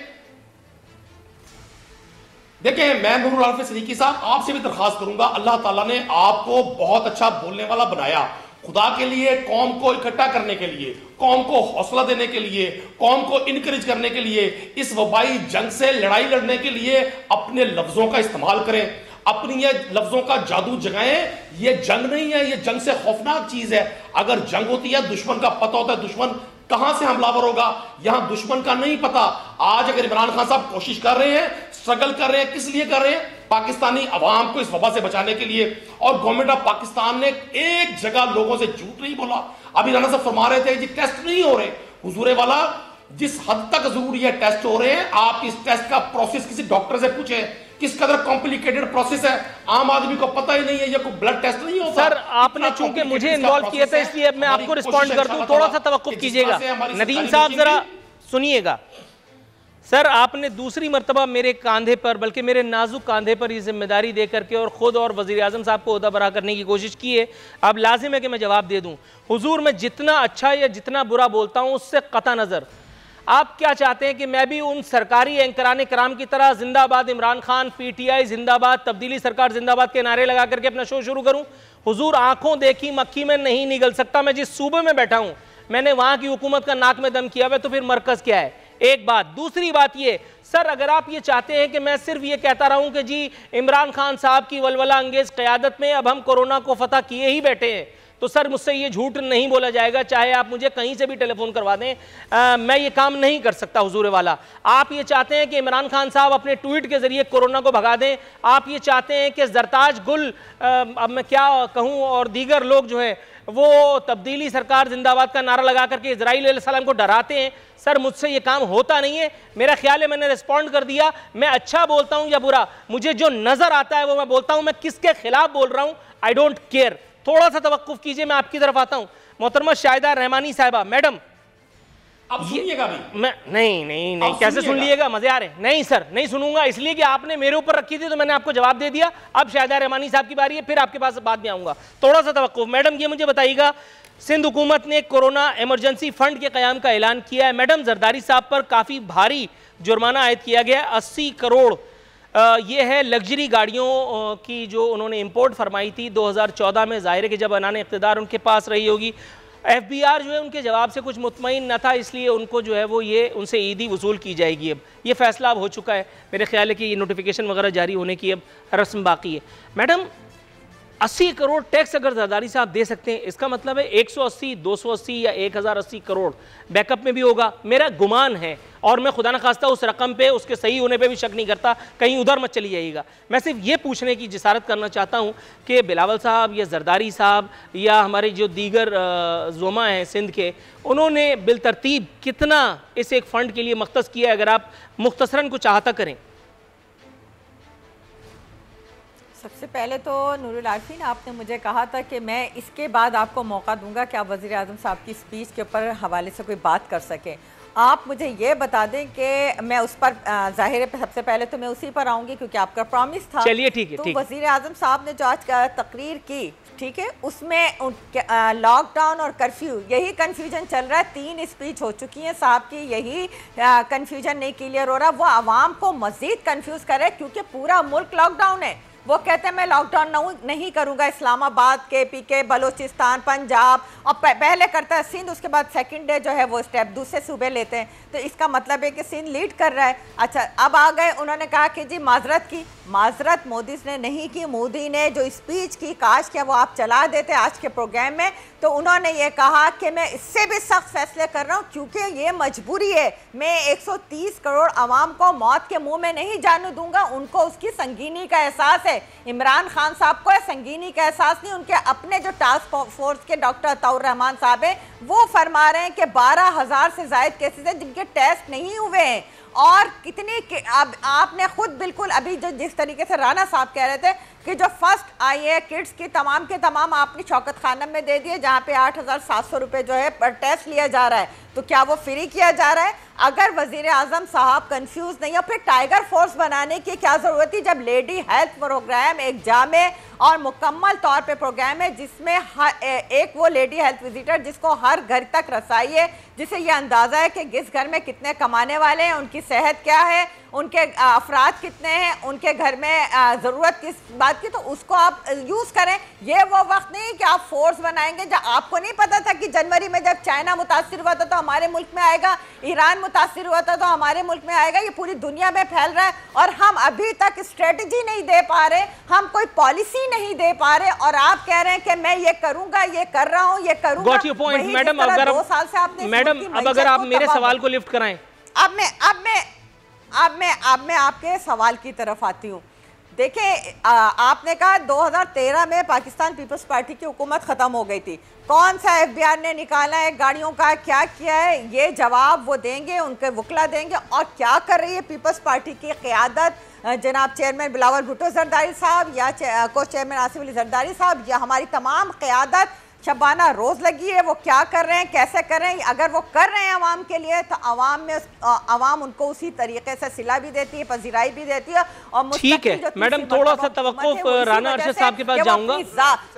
देखिए, मैं नूरुल आरिफ सिद्दीकी साहब आपसे भी दरखास्त करूंगा, अल्लाह ताला ने आपको बहुत अच्छा बोलने वाला बनाया। खुदा के लिए, कौम को इकट्ठा करने के लिए, कौम को हौसला देने के लिए, कौम को इनकरेज करने के लिए, इस वबाई जंग से लड़ाई लड़ने के लिए अपने लफ्जों का इस्तेमाल करें, अपनी ये लफ्जों का जादू जगाएं। ये जंग नहीं है, ये जंग से खौफनाक चीज है। अगर जंग होती है, दुश्मन का पता होता है दुश्मन कहां से हमलावर होगा, यहां दुश्मन का नहीं पता। आज अगर इमरान खान साहब कोशिश कर रहे हैं, स्ट्रगल कर रहे हैं, किस लिए कर रहे हैं? पाकिस्तानी अवाम को इस वबा से बचाने के लिए। और गवर्नमेंट ऑफ पाकिस्तान ने एक जगह लोगों से झूठ नहीं बोला। अभी राना साहब फरमा रहे थे जी टेस्ट नहीं हो रहे। हुजूरे वाला, जिस हद तक जरूरी है टेस्ट हो रहे हैं, आप इस टेस्ट का प्रोसेस किसी डॉक्टर से पूछें, किस कदर कॉम्प्लिकेटेड प्रोसेस है, आम आदमी को पता ही नहीं है। ये कोई ब्लड टेस्ट नहीं होता। सर आपने चूंकि मुझे इन्वॉल्व किया था इसलिए अब मैं आपको रिस्पॉन्ड कर दूं, थोड़ा सा तवक्कुफ कीजिएगा। नदीम साहब जरा सुनिएगा। सर आपने दूसरी मरतबा मेरे कांधे पर, बल्कि मेरे नाजुक कांधे पर ये जिम्मेदारी दे करके और ख़ुद और वज़ीर आज़म साहब को ओहदा बरा करने की कोशिश की है। अब लाजिम है कि मैं जवाब दे दूँ। हुजूर मैं जितना अच्छा या जितना बुरा बोलता हूँ उससे कता नज़र आप क्या चाहते हैं कि मैं भी उन सरकारी एंकरान कराम की तरह जिंदाबाद इमरान खान, PTI जिंदाबाद, तब्दीली सरकार जिंदाबाद के नारे लगा करके अपना शो शुरू करूं? हुजूर आंखों देखी मक्खी में नहीं निगल सकता। मैं जिस सूबे में बैठा हूं, मैंने वहां की हुकूमत का नाक में दम किया हुआ, तो फिर मरकज क्या है? एक बात। दूसरी बात ये, सर अगर आप ये चाहते हैं कि मैं सिर्फ ये कहता रहूं कि जी इमरान खान साहब की वलवला अंगेज क़यादत में अब हम कोरोना को फतह किए ही बैठे हैं, तो सर मुझसे ये झूठ नहीं बोला जाएगा, चाहे आप मुझे कहीं से भी टेलीफोन करवा दें, मैं ये काम नहीं कर सकता हुजूर वाला। आप ये चाहते हैं कि इमरान खान साहब अपने ट्वीट के जरिए कोरोना को भगा दें, आप ये चाहते हैं कि जरताज गुल, अब मैं क्या कहूँ, और दीगर लोग जो हैं वो तब्दीली सरकार जिंदाबाद का नारा लगा करके इजराइल अलैहिस्सलाम को डराते हैं। सर मुझसे ये काम होता नहीं है। मेरा ख्याल है मैंने रिस्पॉन्ड कर दिया। मैं अच्छा बोलता हूँ या बुरा, मुझे जो नजर आता है वो मैं बोलता हूँ। मैं किसके खिलाफ बोल रहा हूँ आई डोंट केयर। थोड़ा सा तवक्कुफ कीजिए, मैं आपकी तरफ आता हूँ। मोहतरमा शाहिदा रहमानी साहिबा, मैडम आप सुनिएगा भी? मैं नहीं कैसे सुन लिएगा, मजे आ रहे हैं? नहीं सर नहीं सुनूंगा, इसलिए कि आपने मेरे ऊपर रखी थी तो मैंने आपको जवाब दे दिया। अब शाहिदा रहमानी साहब की बारी है, फिर आपके पास बाद में आऊंगा। थोड़ा सा तवक्कुफ। मैडम ये मुझे बताइएगा, सिंध हुकूमत ने कोरोना इमरजेंसी फंड के क़याम का ऐलान किया है। मैडम जरदारी साहब पर काफ़ी भारी जुर्माना आयद किया गया, 80 करोड़। ये है लग्जरी गाड़ियों की जो उन्होंने इंपोर्ट फरमाई थी 2014 में। ज़ाहिर है कि जब अनाने इक़्तिदार उनके पास रही होगी, FBR जो है उनके जवाब से कुछ मुतमईन न था, इसलिए उनको जो है वो ये उनसे ईदी वसूल की जाएगी। अब ये फ़ैसला अब हो चुका है, मेरे ख्याल है कि ये नोटिफिकेशन वगैरह जारी होने की अब रस्म बाकी है। मैडम 80 करोड़ टैक्स अगर जरदारी साहब दे सकते हैं, इसका मतलब है 180, 280 या 1080 करोड़ बैकअप में भी होगा, मेरा गुमान है। और मैं खुदा न खास्ता उस रकम पे, उसके सही होने पे भी शक नहीं करता, कहीं उधर मत चली जाइएगा। मैं सिर्फ ये पूछने की जिसारत करना चाहता हूँ कि बिलावल साहब या जरदारी साहब या हमारे जो दीगर ज़ोमा हैं सिंध के, उन्होंने बिलतरतीब कितना इस एक फ़ंड के लिए मख्तस किया है, अगर आप मुख्तसरन कुछ अहाता करें। सबसे पहले तो नूरुल आरिफीन, आपने मुझे कहा था कि मैं इसके बाद आपको मौका दूंगा कि आप वज़ीर आज़म साहब की स्पीच के ऊपर हवाले से कोई बात कर सकें। आप मुझे ये बता दें कि मैं उस पर ज़ाहिर है सबसे पहले तो मैं उसी पर आऊँगी क्योंकि आपका प्रॉमिस था। चलिए ठीक है। तो वज़ीर आज़म साहब ने जो आज तकरीर की, ठीक है, उसमें लॉकडाउन और कर्फ्यू यही कन्फ्यूजन चल रहा है। 3 स्पीच हो चुकी हैं साहब की, यही कन्फ्यूजन नहीं क्लियर हो रहा। वो आवाम को मज़ीद कन्फ्यूज़ कर रहे हैं क्योंकि पूरा मुल्क लॉकडाउन है। वो कहते हैं मैं लॉकडाउन नहीं करूंगा, इस्लामाबाद, KPK, बलोचिस्तान, पंजाब, और पहले करता है सिंध, उसके बाद सेकंड डे जो है वो स्टेप दूसरे सूबे लेते हैं। तो इसका मतलब है कि सिंध लीड कर रहा है। अच्छा, अब आ गए, उन्होंने कहा कि जी माजरत की। माजरत मोदी ने नहीं की। मोदी ने जो स्पीच की, काश क्या वो आप चला देते आज के प्रोग्राम में, तो उन्होंने ये कहा कि मैं इससे भी सख्त फैसले कर रहा हूँ क्योंकि ये मजबूरी है। मैं 130 करोड़ आवाम को मौत के मुंह में नहीं जाने दूंगा। उनको उसकी संगीनी का एहसास है। इमरान खान साहब को संगीनी का एहसास नहीं। उनके अपने जो टास्क फोर्स के डॉक्टर अताउर रहमान साहब हैं, वो फरमा रहे हैं कि 12,000 से ज़ायद केसेस हैं जिनके टेस्ट नहीं हुए हैं। और कितनी अब आपने खुद बिल्कुल अभी जो जिस तरीके से राना साहब कह रहे थे कि जो फर्स्ट आई है किड्स की तमाम के तमाम आपने शौकत खानम में दे दिए, जहाँ पे 8,700 रुपये जो है पर टेस्ट लिया जा रहा है, तो क्या वो फ्री किया जा रहा है? अगर वजीर आजम साहब कंफ्यूज नहीं है, फिर टाइगर फोर्स बनाने की क्या जरूरत थी जब लेडी हेल्थ प्रोग्राम एक जामे और मुकम्मल तौर पे प्रोग्राम है जिसमें एक वो लेडी हेल्थ विजिटर जिसको हर घर तक रसाई है, जिसे ये अंदाजा है कि किस घर में कितने कमाने वाले हैं, उनकी सेहत क्या है, उनके अफराद कितने हैं, उनके घर में ज़रूरत किस बात की, तो उसको आप यूज़ करें। ये वो वक्त नहीं कि आप फोर्स बनाएंगे। जब आपको नहीं पता था कि जनवरी में जब चाइना मुतासिर हुआ था तो हमारे मुल्क में आएगा, ईरान मुतासिर हुआ था तो हमारे मुल्क में आएगा, ये पूरी दुनिया में फैल रहा है और हम अभी तक स्ट्रेटजी नहीं दे पा रहे, हम कोई पॉलिसी नहीं दे पा रहे और आप कह रहे हैं कि मैं ये करूंगा, ये कर रहा हूँ, ये करूंगा। Got your point, madam. अगर 2 साल से आपने मैडम अब अगर आप मेरे सवाल को लिफ्ट कराएं। अब मैं आपके सवाल की तरफ आती हूँ। देखिए, आपने कहा 2013 में पाकिस्तान पीपल्स पार्टी की हुकूमत ख़त्म हो गई थी। कौन सा FBR ने निकाला है गाड़ियों का, क्या किया है, ये जवाब वो देंगे, उनके वकला देंगे। और क्या कर रही है पीपल्स पार्टी की क़यादत, जनाब चेयरमैन बिलावल भुट्टो जरदारी साहब या को चेयरमैन आसिफ अली जरदारी साहब या हमारी तमाम क़यादत शबाना रोज़ लगी है, वो क्या कर रहे हैं, कैसे कर रहे हैं। अगर वो कर रहे हैं आवाम के लिए तो आवाम उनको उसी तरीके से सिला भी देती है, पजीराई भी देती है। और ठीक है मैडम, थोड़ा सा तवक्कुफ, राना अरशद साहब के पास जाऊंगा।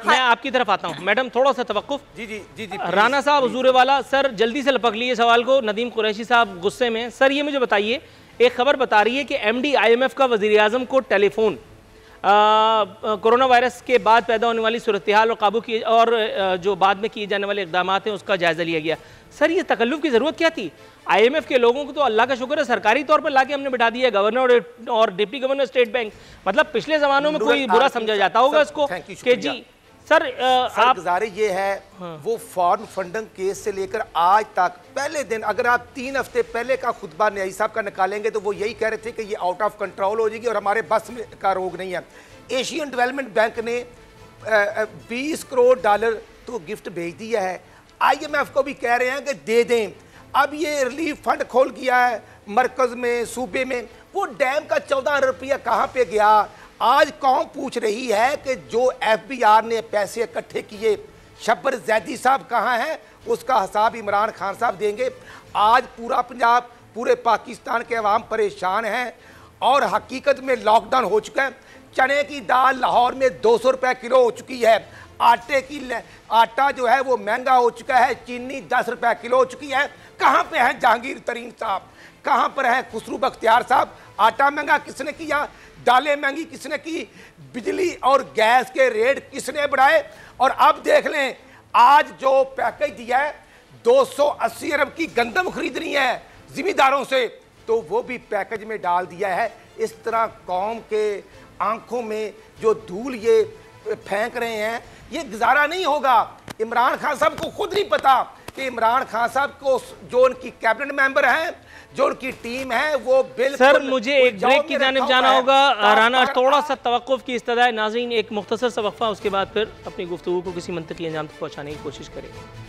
मैं आपकी तरफ आता हूँ मैडम, थोड़ा सा तवक्कुफ। जी राना साहब, हुजूर वाला सर, जल्दी से लपक लिए सवाल को। नदीम कुरैशी साहब गुस्से में। सर ये मुझे बताइए, एक खबर बता रही है कि MD IMF का वज़ीर आज़म को टेलीफोन कोरोना वायरस के बाद पैदा होने वाली सूरत हाल और काबू की और जो बाद में किए जाने वाले इकदाम हैं उसका जायज़ा लिया गया। सर ये तकल्लुफ़ की ज़रूरत क्या थी? IMF के लोगों को तो अल्लाह का शुक्र है सरकारी तौर पर लाके हमने बिठा दिया, गवर्नर और डिप्टी गवर्नर स्टेट बैंक। मतलब पिछले ज़मानों में कोई बुरा समझा जाता होगा इसको कि जी सर आप गुजारे ये है वो फॉरेन फंडिंग केस से लेकर आज तक पहले दिन अगर आप 3 हफ्ते पहले का खुतबा न्यायी साहब का निकालेंगे तो वो यही कह रहे थे कि ये आउट ऑफ कंट्रोल हो जाएगी और हमारे बस में का रोग नहीं है। एशियन डेवलपमेंट बैंक ने 20 करोड़ डॉलर तो गिफ्ट भेज दिया है। IMF को भी कह रहे हैं कि दे दें। अब ये रिलीफ फंड खोल किया है मरकज में, सूबे में, वो डैम का 14 रुपया कहाँ पे गया? आज कौन पूछ रही है कि जो FBR ने पैसे इकट्ठे किए शब्बर जैदी साहब कहाँ हैं? उसका हिसाब इमरान खान साहब देंगे। आज पूरा पंजाब, पूरे पाकिस्तान के अवाम परेशान हैं और हकीकत में लॉकडाउन हो चुका है। चने की दाल लाहौर में 200 रुपये किलो हो चुकी है। आटा जो है वो महंगा हो चुका है। चीनी 10 रुपये किलो हो चुकी है। कहाँ पे है जहांगीर तरीन साहब? कहाँ पर है खुसरू बख्तियार साहब? आटा महंगा किसने किया? दालें महंगी किसने की? बिजली और गैस के रेट किसने बढ़ाए? और अब देख लें आज जो पैकेज दिया है 280 अरब की गंदम खरीदनी है जिम्मेदारों से, तो वो भी पैकेज में डाल दिया है। इस तरह कौम के आंखों में जो धूल ये फेंक रहे हैं ये गुजारा नहीं होगा। इमरान खान साहब को खुद नहीं पता कि इमरान खान साहब को जो उनकी कैबिनेट मेंबर हैं, जो उनकी टीम है, वो बिल्कुल सर मुझे एक ब्रेक की जानिब जाना होगा। राना थोड़ा सा तवक्कुफ की इस्तदा है। नाज़रीन एक मुख्तसर सा वक्फा, उसके बाद फिर अपनी गुफ्तगू को किसी मंतकी अंजाम तक पहुँचाने की कोशिश करेंगे।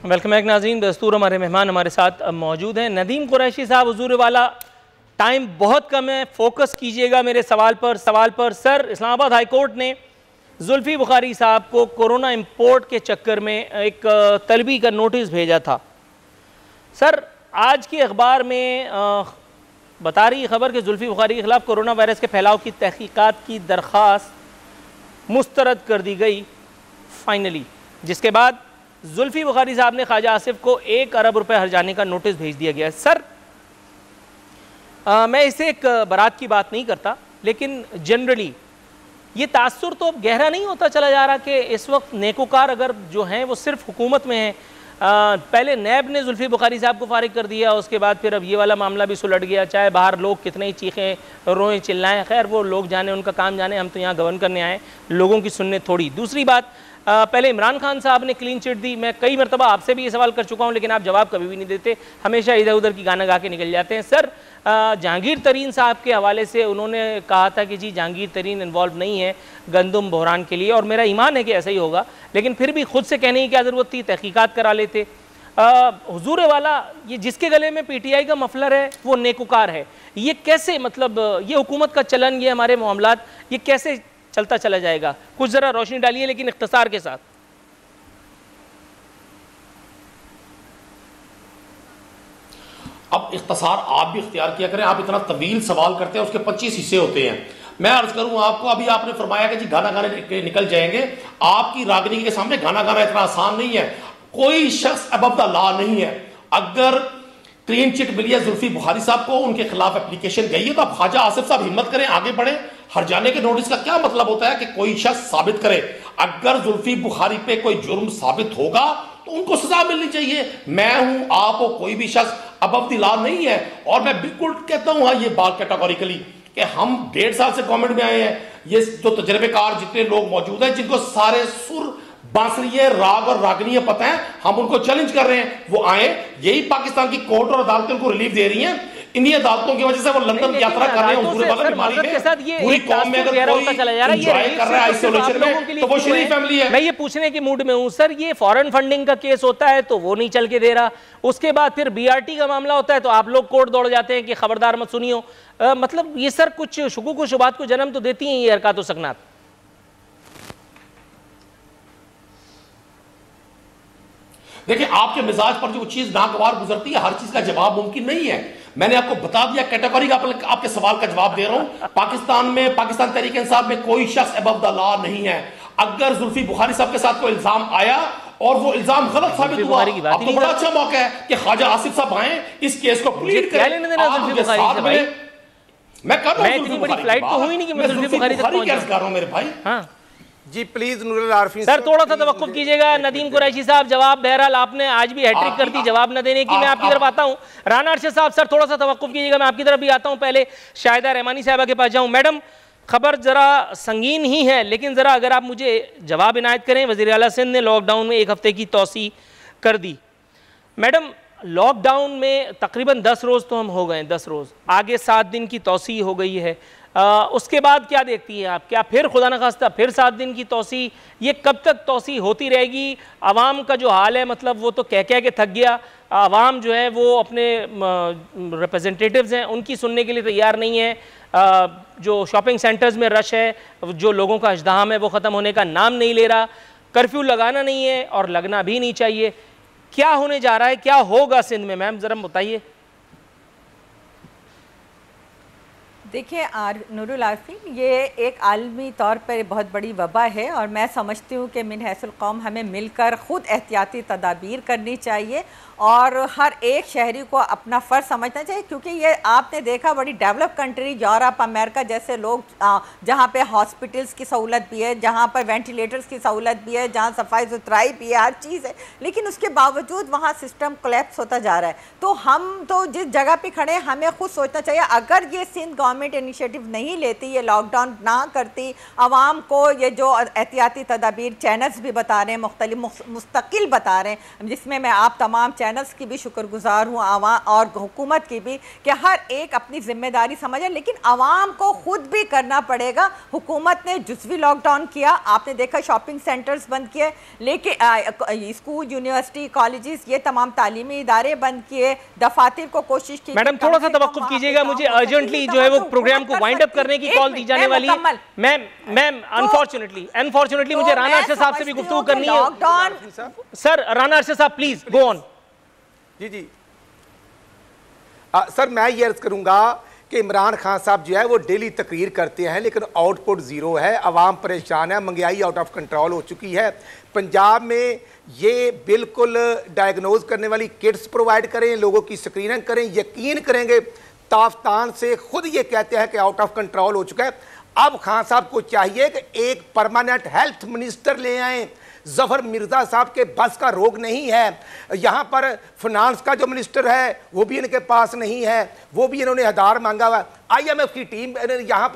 वेलकम बैक नाज़रीन। दस्तूर हमारे मेहमान हमारे साथ मौजूद हैं। नदीम कुरैशी साहब, हुजूर वाला, टाइम बहुत कम है, फोकस कीजिएगा मेरे सवाल पर। सर इस्लामाबाद हाई कोर्ट ने जुल्फी बुखारी साहब को कोरोना इंपोर्ट के चक्कर में एक तलबी का नोटिस भेजा था। सर आज के अखबार में बता रही खबर कि जुल्फी बुखारी के खिलाफ कोरोना वायरस के फैलाव की तहकीकात की दरख्वास्त मुस्तरद कर दी गई फाइनली, जिसके बाद जुल्फी बुखारी साहब ने ख्वाजा आसिफ को 1 अरब रुपए हर्जाने का नोटिस भेज दिया गया है। सर मैं इसे एक बारात की बात नहीं करता, लेकिन जनरली ये तासुर तो अब गहरा नहीं होता चला जा रहा कि इस वक्त नेकोकार अगर जो हैं वो सिर्फ हुकूमत में हैं। पहले नैब ने जुल्फी बुखारी साहब को फारिग कर दिया, उसके बाद फिर अब ये वाला मामला भी सुलट गया। चाहे बाहर लोग कितने ही चीखें रोएं चिल्लाएं, खैर वो लोग जाने, उनका काम जाने, हम तो यहाँ गवर्न करने आए, लोगों की सुनने थोड़ी। दूसरी बात, पहले इमरान खान साहब ने क्लीन चिट दी। मैं कई मरतबा आपसे भी ये सवाल कर चुका हूँ, लेकिन आप जवाब कभी भी नहीं देते, हमेशा इधर उधर की गाना गा के निकल जाते हैं। सर जहांगीर तरीन साहब के हवाले से उन्होंने कहा था कि जी जहांगीर तरीन इन्वॉल्व नहीं है गंदम बहरान के लिए, और मेरा ईमान है कि ऐसा ही होगा, लेकिन फिर भी खुद से कहने की क्या ज़रूरत थी, तहकीकात करा लेते। हुजूर वाला, ये जिसके गले में PTI का मफलर है वो नेकुकार है। ये कैसे, मतलब ये हुकूमत का चलन, ये हमारे मामलात, ये कैसे चलता चला जाएगा? कुछ जरा रोशनी डालिए, लेकिन इख्तिसार के साथ। अब इख्तिसार आप भी इख्तियार किया करें। आप इतना तवील सवाल करते हैं, उसके 25 हिस्से होते हैं। मैं अर्ज करूं आपको, अभी आपने फरमाया कि जी गाना गाने निकल जाएंगे। आपकी रागनी के सामने गाना गाना इतना आसान नहीं है। कोई शख्स अबव द लॉ नहीं है। अगर क्लीन चिट मिली है जुल्फी बुखारी साहब को, उनके खिलाफ एप्लीकेशन गई है, तो आप ख्वाजा आसिफ साहब हिम्मत करें, आगे बढ़े। हरजाने के नोटिस का क्या मतलब होता है कि कोई शख्स साबित करे। अगर जुल्फी बुखारी पे कोई जुर्म साबित होगा तो उनको सजा मिलनी चाहिए। मैं हूं, आप हो, कोई भी शख्स अबव द लॉ नहीं है। और मैं बिल्कुल कहता हूं, हाँ, ये बात कैटेगोरिकली कि हम 1.5 साल से गवर्नमेंट में आए हैं। ये जो तजर्बेकार जितने लोग मौजूद हैं, जिनको सारे सुर, बांसुरी, राग और रागनी पता है, हम उनको चैलेंज कर रहे हैं, वो आए। यही पाकिस्तान की कोर्ट और अदालतें उनको रिलीफ दे रही हैं। इन्हीं अदालतों की वजह से वो लंदन यात्रा कर रहे हैं। पूरी कौम में अगर कोई एंजॉय कर रहा है आइसोलेशन में, तो वो शरीफ फैमिली है। मैं ये पूछने की मूड में हूं सर, ये फॉरेन फंडिंग का केस होता है तो वो नहीं चल के दे रहा, उसके बाद फिर BRT का मामला होता है तो आप लोग कोर्ट दौड़ जाते हैं कि खबरदार मत सुनियो। मतलब ये सर कुछ शुकूक व शुबात को जन्म तो देती हैं ये हरकत व सकनात। देखिए, आपके मिजाज पर जो चीज नागवार गुजरती है, हर चीज का जवाब मुमकिन नहीं है। मैंने आपको बता दिया, कैटेगरी आपके सवाल का जवाब दे रहा हूं। पाकिस्तान तहरीक इंसाफ में कोई शख्स अबव द लॉ नहीं है। अगर जुल्फी बुखारी साहब के साथ कोई इल्जाम आया और वो इल्जाम गलत साबित हुआ, अब तो बड़ा अच्छा मौका है कि ख्वाजा आसिफ साहब आए, इस केस को प्लीड करें। मैं कर रहा हूं, इतनी बड़ी फ्लाइट तो हुई नहीं कि मैं जुल्फी बुखारी तक पहुंच जाऊं मेरे भाई। हाँ जी प्लीज नूरुल आरफीन सर, थोड़ा सा तवक्कुफ कीजिएगा। नदीम कुरैशी साहब, जवाब बहरहाल आपने आज भी हैट्रिक कर दी जवाब न देने की। मैं आपकी तरफ आता हूं। राना अरशद साहब, सर थोड़ा सा तवक्कुफ कीजिएगा, मैं आपकी तरफ भी आता हूं। पहले शाहिदा रहमानी साहबा के पास जाऊं। मैडम, खबर ज़रा संगीन ही है, लेकिन ज़रा अगर आप मुझे जवाब इनायत करें। वज़ीर आला सिंध ने लॉकडाउन में 1 हफ्ते की तोसी कर दी। मैडम, लॉकडाउन में तकरीबन 10 रोज़ तो हम हो गए, 10 रोज़, आगे 7 दिन की तोसी हो गई है। उसके बाद क्या देखती हैं आप? क्या फिर खुदा न खास्ता फिर 7 दिन की तोसी? ये कब तक तोसी होती रहेगी? आवाम का जो हाल है, मतलब वो तो कह के थक गया। आवाम जो है वो अपने रिप्रेजेंटेटिव्स हैं, उनकी सुनने के लिए तैयार नहीं है। जो शॉपिंग सेंटर्स में रश है, जो लोगों का इज़्दिहाम है, वो ख़त्म होने का नाम नहीं ले रहा। कर्फ्यू लगाना नहीं है और लगना भी नहीं चाहिए। क्या होने जा रहा है, क्या होगा सिंध में? मैम ज़रा बताइए। देखिए नूरुल आरफीन, ये एक आलमी तौर पर बहुत बड़ी वबा है और मैं समझती हूँ कि मिन हैसुल कौम हमें मिलकर ख़ुद एहतियाती तदाबीर करनी चाहिए और हर एक शहरी को अपना फ़र्ज समझना चाहिए, क्योंकि ये आपने देखा बड़ी डेवलप कंट्री यूरोप अमेरिका जैसे लोग जहाँ पे हॉस्पिटल्स की सहूलत भी है, जहाँ पर वेंटिलेटर्स की सहूलत भी है, जहाँ सफाई सुथराई भी है, हर चीज़ है, लेकिन उसके बावजूद वहाँ सिस्टम कोलैप्स होता जा रहा है। तो हम तो जिस जगह पे खड़े हैं, हमें खुद सोचना चाहिए, अगर ये सिंध गवर्नमेंट इनिशिएटिव नहीं लेती, ये लॉकडाउन ना करती, आवाम को ये जो एहतियाती तदाबीर चैनल्स भी बता रहे हैं, मुख्तलिफ मुस्तकिल बता रहे हैं, जिसमें मैं आप तमाम चैनल्स की भी शुक्रगुजार हूँ और हुकूमत की भी, कि हर एक अपनी जिम्मेदारी समझे, लेकिन आवाम को खुद भी करना पड़ेगा। हुकूमत ने जुज़वी लॉकडाउन किया, आपने देखा शॉपिंग सेंटर्स बंद किए, लेकिन स्कूल, यूनिवर्सिटी, कॉलेजेस, ये तमाम तालीमी इदारे बंद किए, दफातर को कोशिश की। मैडम थोड़ा सा तवक्कुफ कीजिएगा, मुझे अर्जेंटली जो है वो प्रोग्राम को वाइंड अप करने की कॉल दी जाने वाली है। मैम अनफॉर्चुनेटली मुझे राना अरशद साहब से भी गुफ्तगू करनी है। सर राना अरशद साहब प्लीज गो ऑन। जी सर, मैं ये अर्ज करूंगा कि इमरान खान साहब जो है वो डेली तकरीर करते हैं, लेकिन आउटपुट ज़ीरो है, आवाम परेशान है, महंगाई आउट ऑफ कंट्रोल हो चुकी है। पंजाब में ये बिल्कुल डायग्नोज करने वाली किट्स प्रोवाइड करें, लोगों की स्क्रीनिंग करें, यकीन करेंगे ताफ्तान से खुद ये कहते हैं कि आउट ऑफ कंट्रोल हो चुका है। अब खान साहब को चाहिए कि एक परमानेंट हेल्थ मिनिस्टर ले आएं। जफर मिर्जा साहब के बस का रोग नहीं है। यहाँ पर फिनांस का जो मिनिस्टर है वो भी इनके पास नहीं है, वो भी इन्होंने हज़ार मांगा हुआ। IMF की टीम यहाँ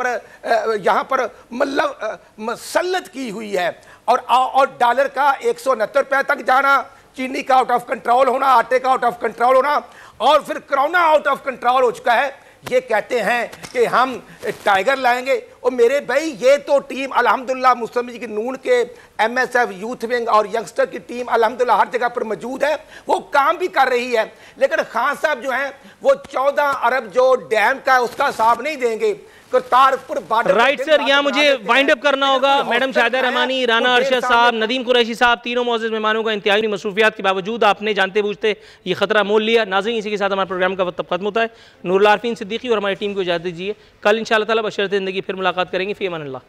पर मतलब मसल्लत की हुई है और डॉलर का 169 रुपये तक जाना, चीनी का आउट ऑफ कंट्रोल होना, आटे का आउट ऑफ कंट्रोल होना, और फिर कोरोना आउट ऑफ कंट्रोल हो चुका है। ये कहते हैं कि हम टाइगर लाएंगे। और मेरे भाई, ये तो टीम अल्हम्दुलिल्लाह मुस्लिम लीग नून के MSF यूथ विंग और यंगस्टर की टीम अल्हम्दुलिल्लाह हर जगह पर मौजूद है, वो काम भी कर रही है। लेकिन खान साहब जो हैं वो 14 अरब जो डैम का उसका हिसाब नहीं देंगे। राइट सर, यहाँ मुझे वाइंड अप करना होगा। मैडम शाहिदा रहमानी, राना अरशद साहब, नदीम कुरैशी साहब, तीनों मौजूद मेहमानों का इंतहाई मसरूफियात के बावजूद आपने जानते बूझते ये खतरा मोल लिया। नाज़रीन, इसी के साथ हमारे प्रोग्राम का वक्त खत्म होता है। नूरुल आरफीन सिद्दीकी और हमारी टीम को इजाज़त दीजिए। कल इंशाअल्लाह ताला बशरत ज़िंदगी फिर मुलाकात करेंगे। फ़ी अमान अल्लाह।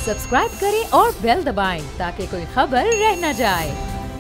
सब्सक्राइब करें और बेल दबाएं ताकि कोई खबर रह न जाए।